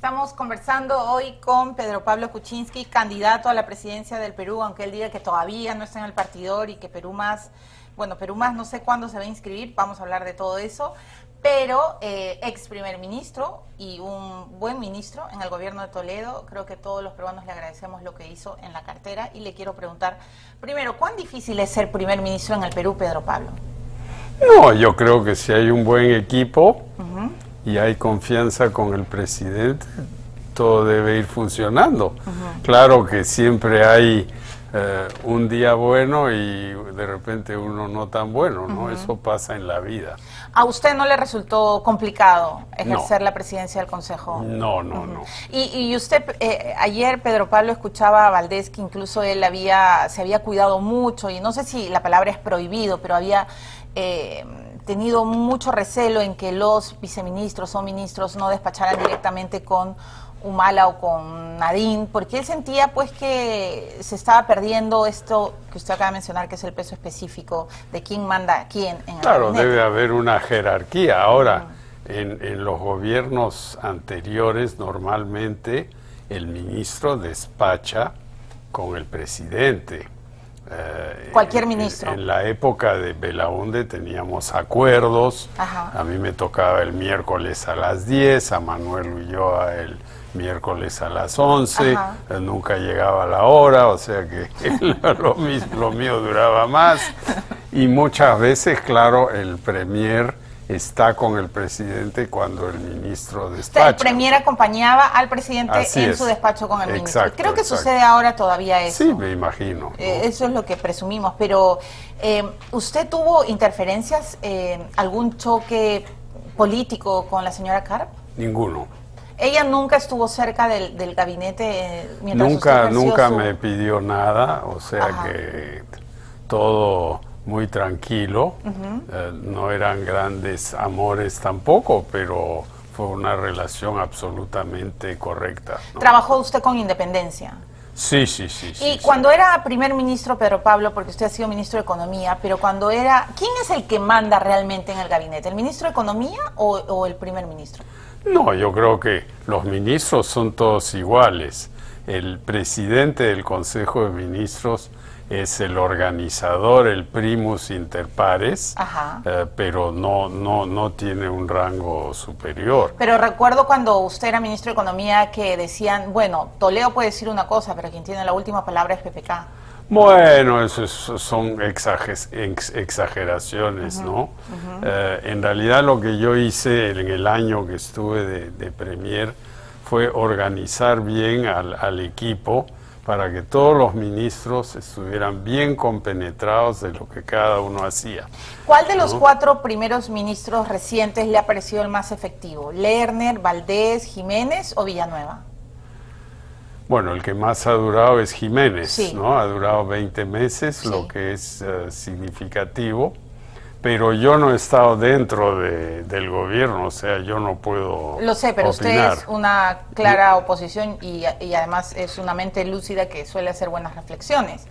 Estamos conversando hoy con Pedro Pablo Kuczynski, candidato a la presidencia del Perú, aunque él diga que todavía no está en el partidor y que Perú Más, bueno, Perú Más no sé cuándo se va a inscribir, vamos a hablar de todo eso, pero ex primer ministro y un buen ministro en el gobierno de Toledo. Creo que todos los peruanos le agradecemos lo que hizo en la cartera y le quiero preguntar, primero, ¿cuán difícil es ser primer ministro en el Perú, Pedro Pablo? No, yo creo que si hay un buen equipo y hay confianza con el presidente, todo debe ir funcionando. Claro que siempre hay un día bueno y de repente uno no tan bueno, ¿no? Eso pasa en la vida. ¿A usted no le resultó complicado ejercer la presidencia del Consejo? No. Y usted, ayer Pedro Pablo escuchaba a Valdés que incluso él se había cuidado mucho, y no sé si la palabra es prohibido, pero había tenido mucho recelo en que los viceministros o ministros no despacharan directamente con Humala o con Nadine, porque él sentía pues que se estaba perdiendo esto que usted acaba de mencionar, que es el peso específico de quién manda a quién en el Claro, gabinete. debe haber una jerarquía. Ahora, en los gobiernos anteriores, normalmente el ministro despacha con el presidente. Cualquier ministro. En la época de Belaúnde teníamos acuerdos. A mí me tocaba el miércoles a las 10, a Manuel Ulloa el miércoles a las 11, nunca llegaba a la hora, o sea que lo mío duraba más. Y muchas veces, claro, el premier está con el presidente cuando el ministro despacha. El premier acompañaba al presidente en su despacho con el ministro. Creo que sucede ahora todavía eso. Sí, me imagino, ¿no? Eso es lo que presumimos, pero ¿usted tuvo interferencias, algún choque político con la señora Karp? Ninguno. ¿Ella nunca estuvo cerca del gabinete mientras usted Nunca me pidió nada, o sea que todo muy tranquilo, no eran grandes amores tampoco, pero fue una relación absolutamente correcta, ¿no? ¿Trabajó usted con independencia? Sí. Y cuando era primer ministro, Pedro Pablo, porque usted ha sido ministro de Economía, pero cuando era, ¿quién es el que manda realmente en el gabinete? ¿El ministro de Economía o el primer ministro? No, yo creo que los ministros son todos iguales. El presidente del Consejo de Ministros es el organizador, el primus inter pares, pero no tiene un rango superior. Pero recuerdo cuando usted era ministro de Economía que decían, bueno, Toledo puede decir una cosa, pero quien tiene la última palabra es PPK. Bueno, eso son exageraciones, ¿no? En realidad lo que yo hice en el año que estuve de premier fue organizar bien al equipo para que todos los ministros estuvieran bien compenetrados de lo que cada uno hacía. ¿Cuál de los 4 primeros ministros recientes le ha parecido el más efectivo? ¿Lerner, Valdés, Jiménez o Villanueva? Bueno, el que más ha durado es Jiménez, ¿no? Ha durado 20 meses, lo que es significativo, pero yo no he estado dentro del gobierno, o sea, yo no puedo Lo sé, pero opinar. usted es una clara oposición y además es una mente lúcida que suele hacer buenas reflexiones.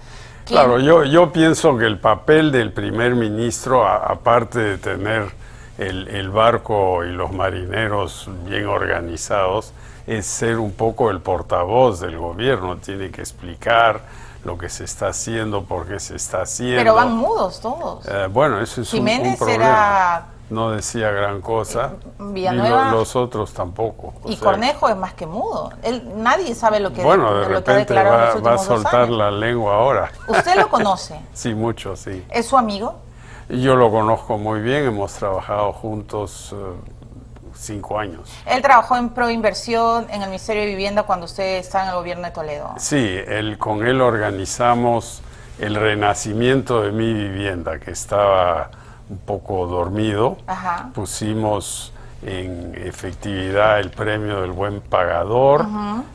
Claro, yo pienso que el papel del primer ministro, aparte de tener el barco y los marineros bien organizados, es ser un poco el portavoz del gobierno. Tiene que explicar lo que se está haciendo, por qué se está haciendo. Pero van mudos todos. Bueno, eso es un problema. No decía gran cosa. Villanueva, y los otros tampoco. Y Cornejo es más que mudo. Nadie sabe lo que, de repente va a soltar la lengua ahora. ¿Usted lo conoce? Sí, mucho, sí. ¿Es su amigo? Yo lo conozco muy bien, hemos trabajado juntos 5 años. Él trabajó en Proinversión, en el Ministerio de Vivienda, cuando usted estaba en el gobierno de Toledo. Sí, con él organizamos el renacimiento de Mi Vivienda, que estaba un poco dormido. Pusimos en efectividad el premio del buen pagador,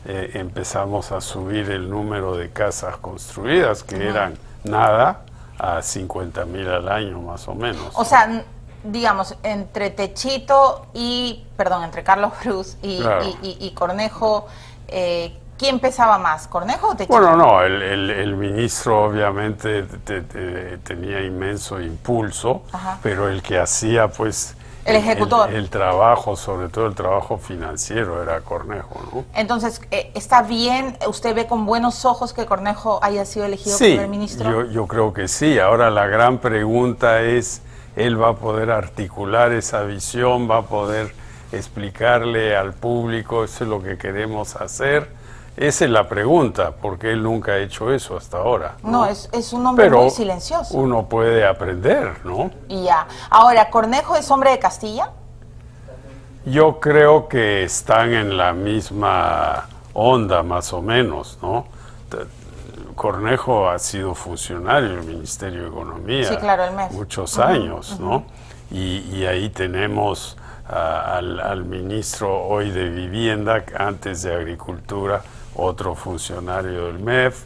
empezamos a subir el número de casas construidas, que eran nada, a 50,000 al año más o menos. O sea, digamos, entre Techito entre Carlos Cruz y Cornejo, ¿quién pesaba más, Cornejo o Techito? Bueno, no, el ministro obviamente tenía inmenso impulso, pero el que hacía pues El ejecutor. El trabajo, sobre todo el trabajo financiero, era Cornejo, ¿no? Entonces, ¿está bien? ¿Usted ve con buenos ojos que Cornejo haya sido elegido primer ministro? Yo creo que sí. Ahora la gran pregunta es, ¿él va a poder articular esa visión? ¿Va a poder explicarle al público eso es lo que queremos hacer? Esa es la pregunta, porque él nunca ha hecho eso hasta ahora. No, es un hombre muy silencioso. Uno puede aprender, ¿no? Y ya. Ahora, ¿Cornejo es hombre de Castilla? Yo creo que están en la misma onda, más o menos, ¿no? Cornejo ha sido funcionario del Ministerio de Economía, sí, claro, el MEF, muchos años, ¿no? Y ahí tenemos al ministro hoy de Vivienda, antes de Agricultura, otro funcionario del MEF.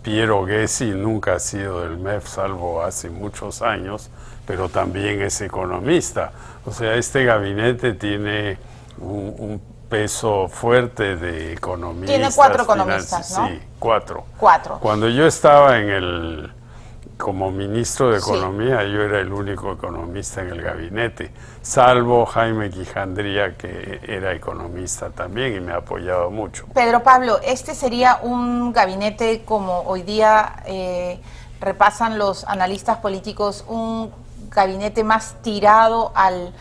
Piero Gessi nunca ha sido del MEF, salvo hace muchos años, pero también es economista. O sea, este gabinete tiene un peso fuerte de economistas. Tiene 4 economistas, ¿no? Sí, 4. 4. Cuando yo estaba como ministro de Economía, yo era el único economista en el gabinete, salvo Jaime Quijandría, que era economista también y me ha apoyado mucho. Pedro Pablo, ¿este sería un gabinete como hoy día repasan los analistas políticos, un gabinete más tirado al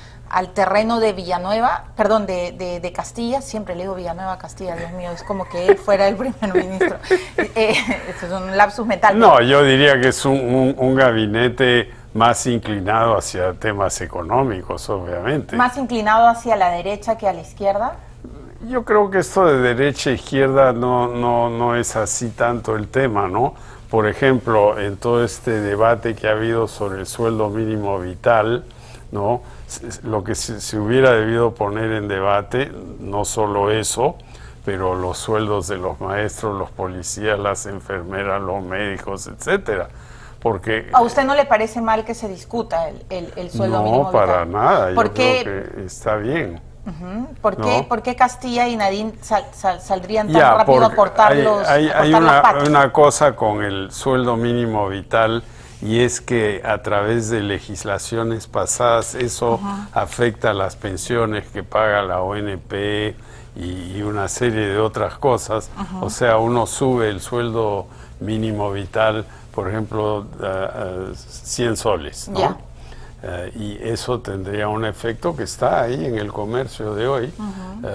terreno de Villanueva, perdón, de Castilla? Siempre le digo Villanueva Castilla, Dios mío, es como que él fuera el primer ministro. Eso es un lapsus mental. No, yo diría que es un gabinete más inclinado hacia temas económicos, obviamente. ¿Más inclinado hacia la derecha que a la izquierda? Yo creo que esto de derecha e izquierda no es así tanto el tema, ¿no? Por ejemplo, en todo este debate que ha habido sobre el sueldo mínimo vital, ¿no? Lo que se hubiera debido poner en debate, no solo eso, pero los sueldos de los maestros, los policías, las enfermeras, los médicos, etcétera. Porque ¿a usted no le parece mal que se discuta el sueldo mínimo vital? No, para nada. Yo creo que está bien. ¿Por qué Castilla y Nadine saldrían tan rápido a cortar las una cosa con el sueldo mínimo vital, y es que a través de legislaciones pasadas eso afecta a las pensiones que paga la ONP y una serie de otras cosas. O sea, uno sube el sueldo mínimo vital, por ejemplo, 100 soles, ¿no? Y eso tendría un efecto que está ahí en el comercio de hoy,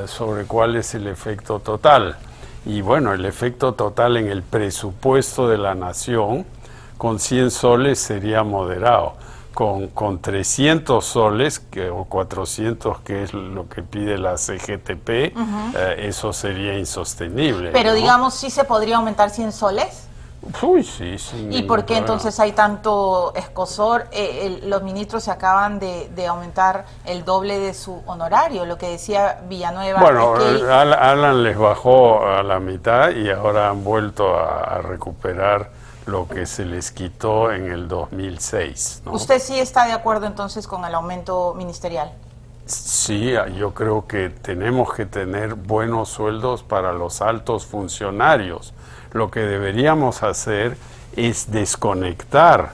sobre cuál es el efecto total. Y bueno, el efecto total en el presupuesto de la nación, con 100 soles sería moderado. Con 300 soles o 400, que es lo que pide la CGTP, eso sería insostenible. Pero ¿no? Digamos, ¿sí se podría aumentar 100 soles? Uy, sí. ¿Y por qué entonces hay tanto escozor? Los ministros se acaban de aumentar el doble de su honorario, lo que decía Villanueva. Bueno, Alan les bajó a la mitad y ahora han vuelto a recuperar lo que se les quitó en el 2006, ¿no? ¿Usted sí está de acuerdo entonces con el aumento ministerial? Sí, yo creo que tenemos que tener buenos sueldos para los altos funcionarios. Lo que deberíamos hacer es desconectar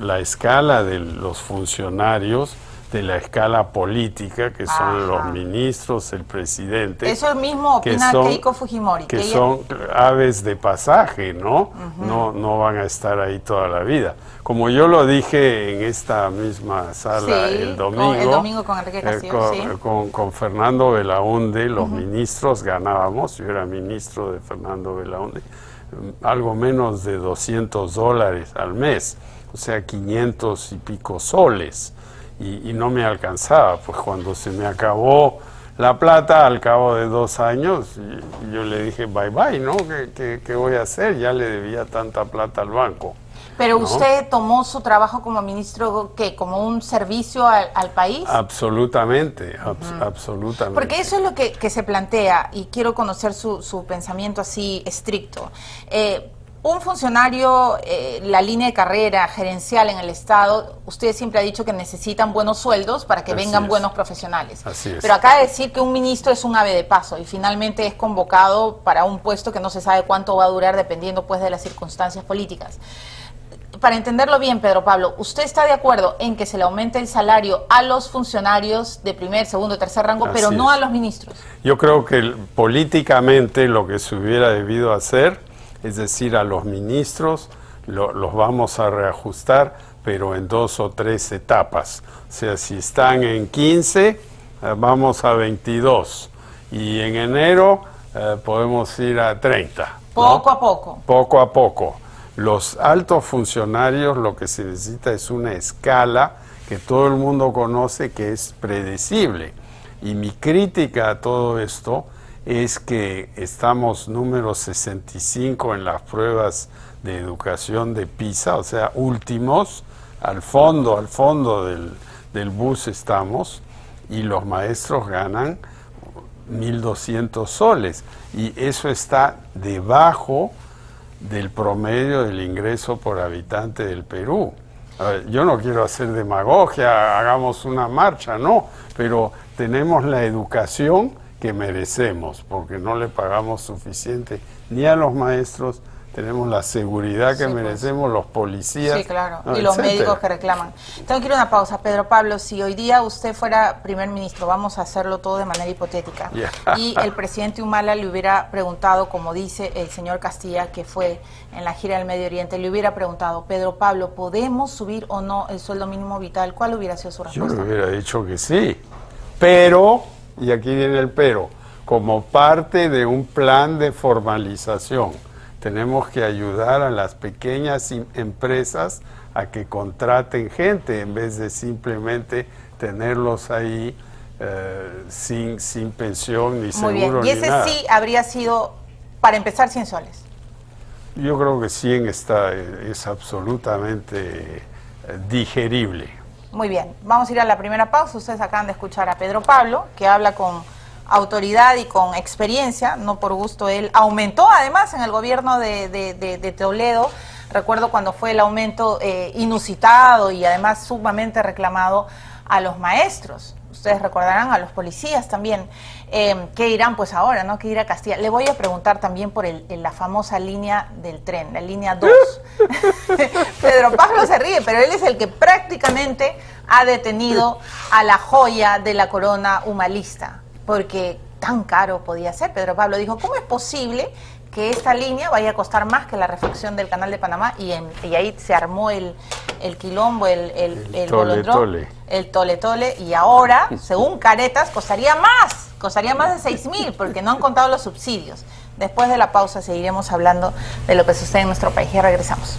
la escala de los funcionarios de la escala política, que son los ministros, el presidente. Eso mismo opina Keiko Fujimori. Que son aves de pasaje, ¿no? No van a estar ahí toda la vida. Como yo lo dije en esta misma sala el domingo con Enrique Castillo, con Fernando Belaúnde, los ministros ganábamos, yo era ministro de Fernando Belaúnde, algo menos de $200 al mes, o sea, 500 y pico soles. Y no me alcanzaba, pues cuando se me acabó la plata al cabo de 2 años, yo le dije bye bye, ¿no? ¿Qué voy a hacer? Ya le debía tanta plata al banco. Pero usted tomó su trabajo como ministro, ¿qué? ¿Como un servicio al país? Absolutamente, absolutamente. Porque eso es lo que se plantea, y quiero conocer su pensamiento así estricto. Un funcionario, la línea de carrera gerencial en el Estado, usted siempre ha dicho que necesitan buenos sueldos para que vengan buenos profesionales. Así es. Pero acaba de decir que un ministro es un ave de paso y finalmente es convocado para un puesto que no se sabe cuánto va a durar dependiendo pues de las circunstancias políticas. para entenderlo bien, Pedro Pablo, ¿usted está de acuerdo en que se le aumente el salario a los funcionarios de primer, segundo, tercer rango, pero no a los ministros? Yo creo que políticamente lo que se hubiera debido hacer, es decir, a los ministros los vamos a reajustar, pero en 2 o 3 etapas. O sea, si están en 15, vamos a 22. Y en enero podemos ir a 30. Poco a poco. Poco a poco. Los altos funcionarios lo que se necesita es una escala que todo el mundo conoce, que es predecible. Y mi crítica a todo esto es que estamos número 65 en las pruebas de educación de PISA, o sea, últimos, al fondo del bus estamos, y los maestros ganan 1.200 soles. Y eso está debajo del promedio del ingreso por habitante del Perú. A ver, yo no quiero hacer demagogia, hagamos una marcha, no, pero tenemos la educación que merecemos, porque no le pagamos suficiente ni a los maestros, tenemos la seguridad que merecemos, los policías. Sí, claro, y los médicos que reclaman. Tengo que ir a una pausa. Pedro Pablo, si hoy día usted fuera primer ministro, vamos a hacerlo todo de manera hipotética, y el presidente Humala le hubiera preguntado, como dice el señor Castilla, que fue en la gira del Medio Oriente, le hubiera preguntado, Pedro Pablo, ¿podemos subir o no el sueldo mínimo vital? ¿Cuál hubiera sido su respuesta? Yo le hubiera dicho que sí, pero, y aquí viene el pero, como parte de un plan de formalización. Tenemos que ayudar a las pequeñas empresas a que contraten gente en vez de simplemente tenerlos ahí sin pensión ni seguro. Muy bien, y ese sí habría sido, para empezar, 100 soles. Yo creo que 100 es absolutamente digerible. Muy bien, vamos a ir a la primera pausa. Ustedes acaban de escuchar a Pedro Pablo, que habla con autoridad y con experiencia, no por gusto. Él aumentó además en el gobierno de Toledo. Recuerdo cuando fue el aumento inusitado y además sumamente reclamado a los maestros. Ustedes recordarán, a los policías también. ¿Qué irán pues ahora, no? ¿Qué irá Castilla? Le voy a preguntar también por la famosa línea del tren, la línea 2. Pedro Pablo se ríe, pero él es el que prácticamente ha detenido a la joya de la corona humalista, porque tan caro podía ser. Pedro Pablo dijo, ¿cómo es posible que esta línea vaya a costar más que la refacción del Canal de Panamá? Y ahí se armó el quilombo, el tole-tole. El tole-tole, y ahora, según Caretas, costaría más de 6.000, porque no han contado los subsidios. Después de la pausa seguiremos hablando de lo que sucede en nuestro país. Ya regresamos.